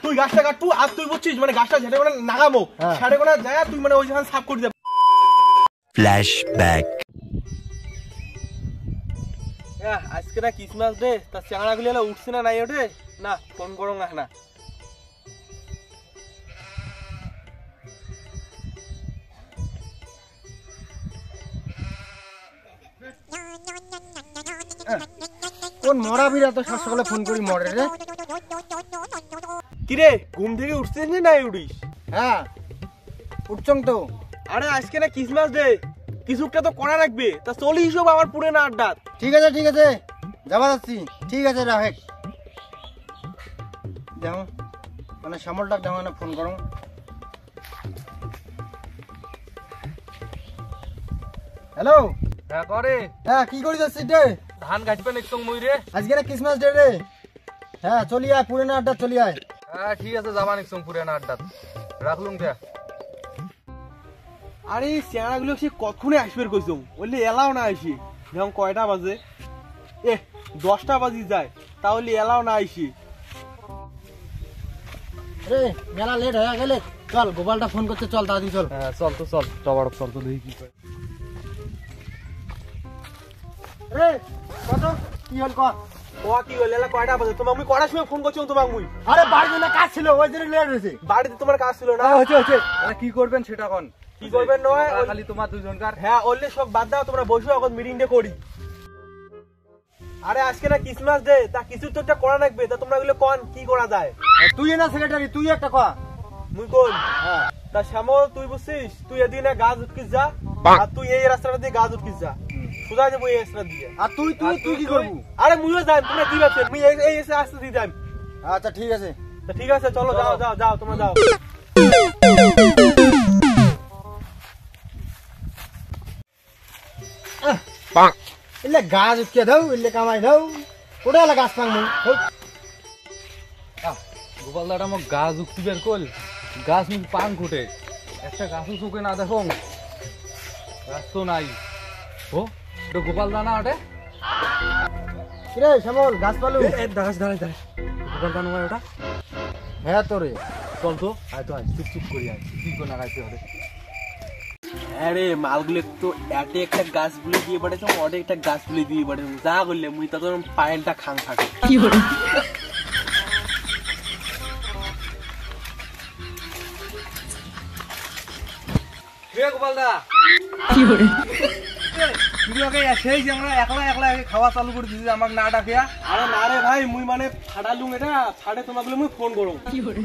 তুই গাছটা কাটবো আর তুই বুঝছিস মানে গাছটা ঝেড়ে কোনা নাগামো ঝেড়ে কোনা যায় তুই মানে ওই জায়গা সাফ করে দে। ফ্ল্যাশব্যাক। আজকে না ক্রিসমাস ডে, তা চ্যাংড়া গুলি উঠছে না নাই ওঠে না, ফোন করো না। কোন মরা বিরা তো সকালে ফোন করি মরে রে। কিরে ঘুম থেকে উঠছিস না নাই উঠিস? হ্যাঁ উঠছং তো। আরে আজকে না ক্রিসমাস ডে, কিছুটা তো করা রাখবে, তা চলি সব আমার পুরে না আড্ডা। ঠিক আছে যাবা যাচ্ছি। ঠিক আছে রাহেক দেখো মানে শ্যামলটাক দেখো না ফোন করো। হ্যালো হ্যাঁ করে। হ্যাঁ কি করি যাচ্ছিস রে? ধান কাটবেন একটু মুই রে। আজকে না ক্রিসমাস ডে রে। হ্যাঁ চলি আয় পুরানো আড্ডা চলি আয়। হ্যাঁ ঠিক আছে যাবান একটু পুরানো আড্ডা রাখলুম কে। আরে চ্যাংড়া গুলো সে কতক্ষণে আসবে কইছো, বললি এলাও না আইসি। যেমন কয়টা বাজে? 10টা বাজি যায়, তাহলে এলাও না আইসি। রে মেলা লেট হয়ে গেলে চল, গোপালটা ফোন করতে, চল তাড়াতাড়ি চল। হ্যাঁ চল তো চল, টবাড়ক চল তো দেখি কি করে। রে কত কি হল কর? ও কি হল এলা কয়টা বাজে? তোমাক মুই কয়টার সময় ফোন করছিলাম তোমাক মুই? আরে বাড়িতে না কাজ ছিল ওই জন্য লেট হয়েছে। বাড়িতে তোমার কাজ ছিল না? হচ্ছে আরে কি করবেন সেটা কোন? কি করবেন নয় খালি তোমার দুজনকার। হ্যাঁ ওলে সব বাদ দাও, তোমরা বসো এখন মিটিং ডে করি। আরে আজকে না ক্রিসমাস ডে, তা কিছু তো একটা করা লাগবে, তা তোমরা এগুলো কোন কি করা যায়? তুই না সেক্রেটারি, তুই একটা কর। মুই কোন? হ্যাঁ তা শ্যামল তুই বুঝছিস, তুই এদিকে গাছ উঠকিস যা, আর তুই এই রাস্তাটা দিয়ে গাছ উঠকিস যা, সোজা যাবো এই রাস্তা দিয়ে। আর তুই কি করবি? আরে মুইও যাই, তোমরা কি ভাবছেন মুই এই রাস্তা দিয়ে যাই। আচ্ছা ঠিক আছে। তা ঠিক আছে চলো, যাও তোমরা যাও। ইলে গাছ উঠকে দাও, ইলে কামাই দাও, ওটা এলা গাছ পাং গোপাল দাদা আমার গাছ উঠতে বের কল, গাছ মুখ পান ঘুটে, একটা গাছও চোখে না দেখো, গাছ তো নাই। ও এটা গোপাল দানা আটে কিরে শ্যামল গাছ পালু? দাঁড়াই গোপাল দানা ওটা। হ্যাঁ তোরে চল তো আয় তো আয়, চুপ করি আয়, কি করে লাগাইতে হবে। আরে মালগুলো তো এটে একটা গাছ গুলি দিয়ে পাঠাইছো, অটে একটা গাছ গুলি দিয়ে পাঠাইছো, যা করলে মুই তখন পায়েলটা খাং থাকে। কি করে গোপাল দা কি করে সেই যে আমরা একলা খাওয়া চালু করে দিছি আমাকে না ডাকিয়া। আরে না রে ভাই, মুই মানে ফাটালুম এটা ফাটে তোমাকে মুই ফোন করো,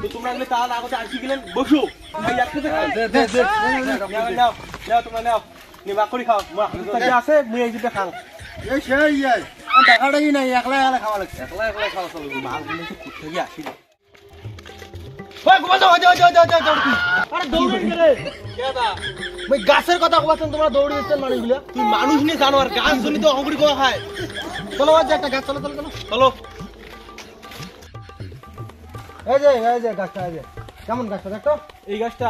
তো তোমরা গেলে তার আগতে আসি গেলেন বসো ভাই একসাথে নাও তোমরা নাও নিবা করে খাও, আছে মুই এই যেটা খাও। এই সেই যাই দেখাটাই নাই, একলা খাওয়া লাগছে। একলা খাওয়া চালু মালগুলো তো করতে গিয়ে আসি না। গাছের কথা কবাচ্ছেন তোমরা, দৌড়ে দিচ্ছেন মানুষগুলো। তুই মানুষ নিয়ে জানো আর গাছ জন্য তো অঙ্গুরি খাওয়া খায়। চলো একটা গাছ, চলো চলো এই যে গাছটা, এই যে কেমন গাছটা দেখো। এই গাছটা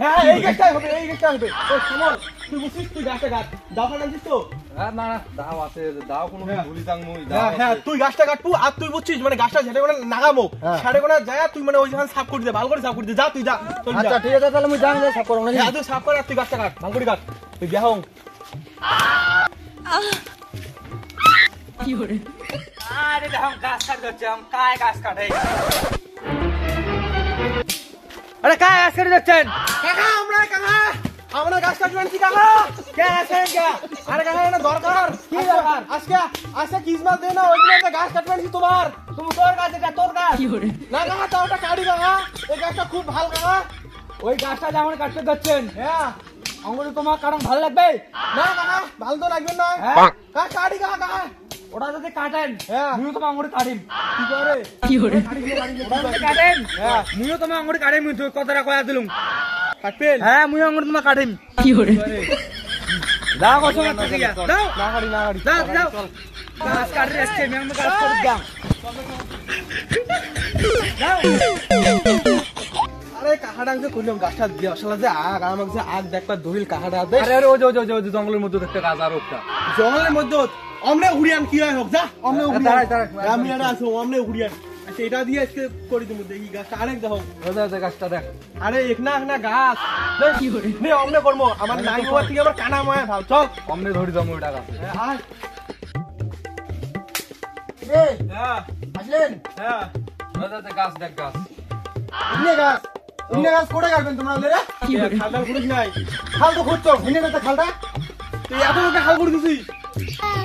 হ্যাঁ এই গাছটাই হবে, এই গাছটা হবে। শ্যামল তুই বুঝছিস তুই গাছটা দাও কাটাচ্ছিস তো? না দাও আছে, দাও কোনো ভুলি যাং মুই। হ্যাঁ তুই গাছটা কাটবো আর তুই বুঝছিস মানে গাছটা ঝেড়ে কোনা নাগামো ঝেড়ে কোনা যায় তুই মানে ওই জায়গা সাফ করে দে, ভালো করে সাফ করে দে, যা তুই যা। আচ্ছা ঠিক আছে তাহলে মুই যাই সাফ করব না। তুই সাফ কর আর তুই গাছটা কাট, ভালো করে কাট। তুই বিয়া হং কি করে? আরে দেখো গাছ কাট যাচ্ছে, আম কায় গাছ কাটে। আরে কায় গাছ কেটে যাচ্ছেন? কাকা আমরা গাছ কাটবেন কি কাকা? কে আছেন কে? আরে কাকা এটা দরকার। কি দরকার? আজকে ক্রিসমাস ডে না, ওই জন্য গাছ কাটবেন কি তোমার? তোর গাছ এটা, তোর গাছ। কি করে? না কাকা তাও ওটা কাটি কাকা, এই গাছটা খুব ভালো কাকা। ওই গাছটা যেমন কাটতে যাচ্ছেন, হ্যাঁ আঙুলে তোমার কারণ ভালো লাগবে না কাকা, ভালো তো লাগবে না। কাকা কাটি কাকা, ওটা যদি কাটেন হ্যাঁ মুইও তোমার আঙুলে কাটিম। কি করে? কি করে? ওটা যদি কাটেন মুইও তোমার আঙুলে কাটিম, তুই কথাটা কয়া দিলুম। কাটবেন? হ্যাঁ মুইও আঙুলে তোমার কাটিম। কি করে? দাও কত মাত্র দিয়া দাও না কাটি দাও গাছ কাটে আসছে, আমি আমাকে গাছ করে দাও। আরে কাকাটা যে কইলাম গাছটা দিয়ে আসলে যে আগ আমাকে যে আগ দেখবার দহিল কাকাটা দে। আরে ওই যে জঙ্গলের মধ্যে একটা গাছ আর একটা জঙ্গলের মধ্যে অমনে উড়িয়ান কি হয় হোক যা অমনে দাঁড়াই, উড়িয়ান দাঁড়াই। আমি এটা আসো অমনে উড়িয়ান আচ্ছা এটা দিয়ে আজকে করে দিমু দেখি গাছটা আরেক দেখো গাছটা দেখ আরে এক না গাছ নে অমনে করবো আমার নাই হওয়ার থেকে আমার কানা ময়া ভাব চল অমনে ধরি জমো এটা গাছ আয় এই হ্যাঁ আসলেন হ্যাঁ গাছ দেখ গাছ ইন্নে গাছ কোথায় কাটবেন তোমরা ওদের খালটা করিস নাই খাল তো খুঁজছো ইন্নে গাছ খালটা তুই এত লোকে হাল করে দিছিস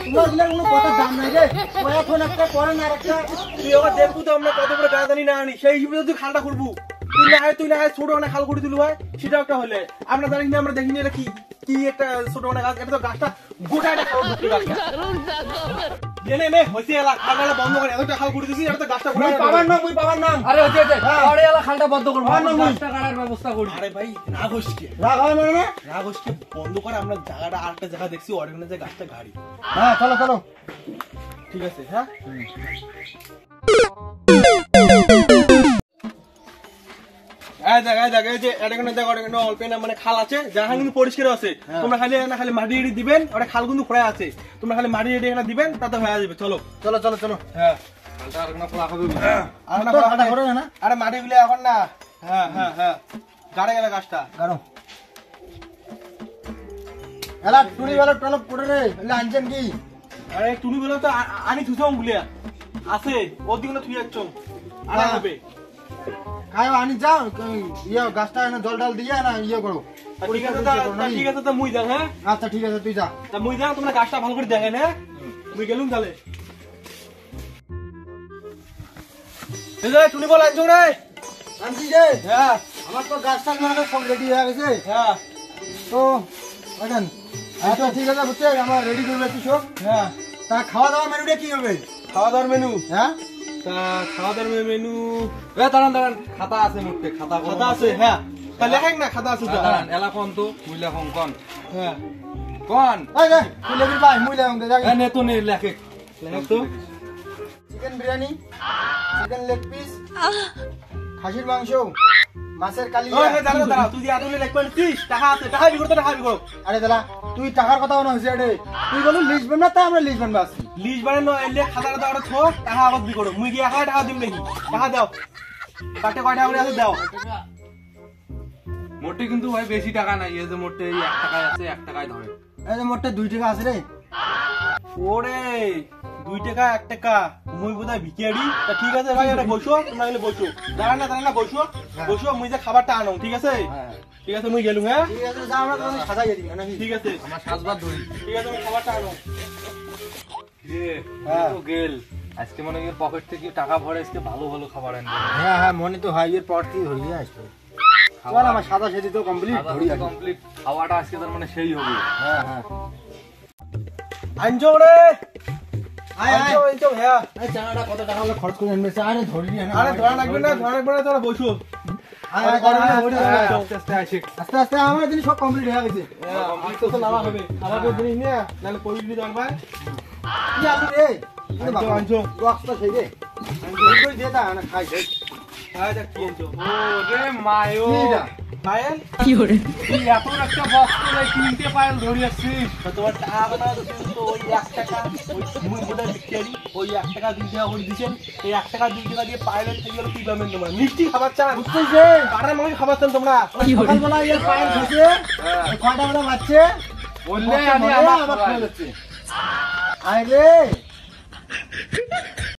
তোমরা ওগুলোর কোনো কথার দাম নাই রে ও এখন একটা করেন আর একটা তুই ওকে দেখবো তো আমরা কত বড় গাছ আনি না আনি সেই হিসেবে তুই খালটা করবো তুই না হয় ছোট মানে খাল করে দিলু হয় সেটা একটা হলে আমরা জানি না আমরা দেখিনি এটা কি কি একটা ছোট মানে গাছ এটা তো গাছটা গোটা একটা খাল ঢুকতে গাছটা নে হইছে এলা খালটা বন্ধ করে এতটা খাল করে দিছিস এটা তো গাছটা গোটা মুই পাবার নাম আরে হচ্ছে পরে এলা খালটা বন্ধ করব আমার নাম গাছটা কাটার ব্যবস্থা করি আরে ভাই রাগসকে রাগ হয় মানে রাগসকে বন্ধ করে আমরা জায়গাটা আরেকটা জায়গা দেখছি অর্গানাইজ যে গাছটা গাড়ি হ্যাঁ চলো ঠিক আছে হ্যাঁ এই যে এটা অল্প না মানে খাল আছে যাহা কিন্তু পরিষ্কার আছে তোমরা খালি মাটি এড়ি দিবেন ওটা খাল কিন্তু খোঁড়া আছে তোমরা খালি মাটি এড়ি এখানে দিবেন তাতে হয়ে যাবে চলো হ্যাঁ খালটা আর না খোলা হবে আর না তো খালটা করে না আরে মাটি গুলো এখন না হ্যাঁ গাড়ে গেলে গাছটা গাড়ো এলা টুনি বেলা টলপ করে রে এলা আনছেন কি আরে তুমি বলো তো আনি থুসং বুলিয়া আছে ওদিকে না থুই যাচ্ছ আনা হবে খায় আনি যাও ইয়ে গাছটা এনে জল ডাল দিয়ে না ইয়ে করো ঠিক আছে তো মুই যাও হ্যাঁ আচ্ছা ঠিক আছে তুই যা তা মুই যাও তোমরা গাছটা ভালো করে দেখেন হ্যাঁ মুই গেলুম তাহলে এই যে টুনি বল আনছো রে আনছি যে হ্যাঁ আমার তো গাছটা মানে সব রেডি হয়ে গেছে হ্যাঁ তো এখন আচ্ছা ঠিক আছে বুঝছে আমার রেডি করবে তুই সব হ্যাঁ তা খাওয়া দাওয়া মেনুটা কি হবে খাওয়া দাওয়ার মেনু হ্যাঁ তা খাওয়া দাওয়ার মেনু দাঁড়ান খাতা আছে মুখে খাতা খাতা আছে হ্যাঁ তা লেখেন না খাতা আছে তো দাঁড়ান এলা কোন তো মুইলা কোন হ্যাঁ কোন এই রে তুই লেবি ভাই মুই লেম দে এ নে তো নে লেখে লেখ তো chicken biryani chicken leg piece খাসির মাংস মাছের কালিয়া ওই দাঁড়া তুই যে আদলে লেখবেন 30 টাকা আছে টাকা বিকরতে টাকা বিকর আরে দাদা তুই টাকার কথা মনে হইছে রে তুই বলু লিখবেন না তাই আমরা লিখবেন বাস লিস্ট বানানো এলে খাতাটা দাও থো টাকা আগত বিকর মুই কি একা টাকা দিম নাকি টাকা দাও কাটে কয়টা করে আছে দাও মোটে কিন্তু ভাই বেশি টাকা নাই এই যে মোটে এই 1 টাকায় আছে 1 টাকায় ধরে এই যে মোটে 2 টাকা আছে রে ওরে 2 টাকা 1 টাকা মুই বোধহয় ভিখারি তা ঠিক আছে ভাই এটা বসো তোমরা গেলে বসো দাঁড়া না বসো মুই যে খাবারটা আনো ঠিক আছে ঠিক আছে মুই গেলুম হ্যাঁ ঠিক আছে যা আমরা তোমাকে সাজাইয়ে দিই নাকি ঠিক আছে আমরা সাজবার ধরি ঠিক আছে আমি খাবারটা আনো রে তো গেল আজকে মনে হয় পকেট থেকে টাকা ভরে আজকে ভালো ভালো খাবার আনবে হ্যাঁ মনে তো হয় এর পর থেকে ধরিয়ে আসবে চল আমার সাদা সেদি তো কমপ্লিট ধরি আসবে কমপ্লিট খাওয়াটা আজকে তার মানে সেই হবে হ্যাঁ আনছো রে আয় আনছো হ্যাঁ এই চানাটা কত টাকা হলো খরচ করে আনবে আরে ধরি নি আরে ধরা লাগবে না তোরা বসো আস্তে আস্তে আমার জিনিস সব কমপ্লিট হয়ে গেছে তো নামা হবে খাবার জিনিস নিয়ে নাহলে পড়ে দিতে পারবে কি আলু রে আনছো রক্ত সেই রে কই দে তা না খাই দে হ্যাঁ দেখ কি আনছো ও রে মায়ো কিটা পায়েল তুই এত একটা বক্স করে কিনতে পায়েল ধরে আসছিস তোমার টাকা না তো ওই 1 টাকা ওই মুই বোধহয় ভিখারি ওই 1 টাকা 2 টাকা করে দিছেন এই 1 টাকা 2 টাকা দিয়ে পায়েলের থেকে কি পাবেন তোমরা মিষ্টি খাবার চান বুঝতেছে পাড়ার মানুষ খাবার চান তোমরা সকালবেলা এর পায়ের খাইছে কয়টা বেলা বাচ্চে বললে আমি আবার আমার খেয়ে যাচ্ছে আয় রে